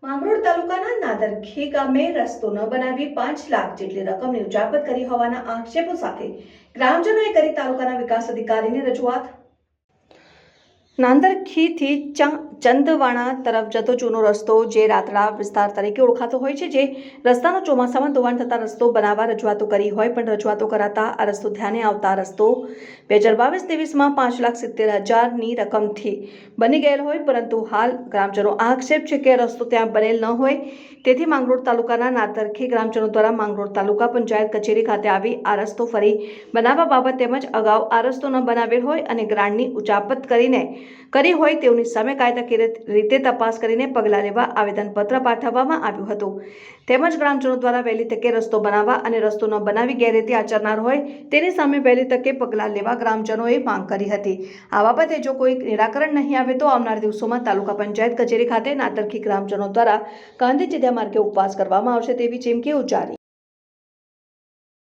માંગરોળ તાલુકાના નાદરખી ગામે રસ્તો ન બનાવી 5 લાખ જેટલી રકમની ઉચાપત કરી હોવાના આક્ષેપો સાથે ગ્રામજનોએ કરી તાલુકાના વિકાસ અધિકારીને રજૂઆત। નાંદરખીથી ચંદવાણા તરફ જતો જૂનો રસ્તો જે રાતડા વિસ્તાર તરીકે ઓળખાતો હોય છે, જે રસ્તાનો ચોમાસામાં ધોવાણ થતા રસ્તો બનાવવા રજૂઆતો કરી હોય, પણ રજૂઆતો કરાતા આ રસ્તો ધ્યાને આવતા રસ્તો 2022-23માં 5,70,000ની રકમથી બની ગયેલ હોય, પરંતુ હાલ ગ્રામજનો આક્ષેપ છે કે રસ્તો ત્યાં બનેલ ન હોય। તેથી માંગરોળ તાલુકાના નાદરખી ગ્રામજનો દ્વારા માંગરોળ તાલુકા પંચાયત કચેરી ખાતે આવી આ રસ્તો ફરી બનાવવા બાબત તેમજ અગાઉ આ રસ્તો ન બનાવેલ હોય અને ગ્રાન્ટની ઉચાપત કરી હોય તેઓની સામે કાયદાકીય રીતે તપાસ કરીને પગલાં લેવા આવેદનપત્ર પાઠવવામાં આવ્યું હતું। તેમજ ગ્રામજનો દ્વારા વહેલી તકે રસ્તો બનાવવા અને રસ્તો ન બનાવી ગેરરીતિ આચરનાર હોય તેની સામે વહેલી તકે પગલાં લેવા ગ્રામજનોએ માંગ કરી હતી। આ બાબતે જો કોઈ નિરાકરણ નહીં આવે તો આવનાર દિવસોમાં તાલુકા પંચાયત કચેરી ખાતે નાદરખી ગ્રામજનો દ્વારા ગાંધી ચિંધ્યા માર્ગે ઉપવાસ કરવામાં આવશે તેવી ચીમકી ઉચ્ચારી।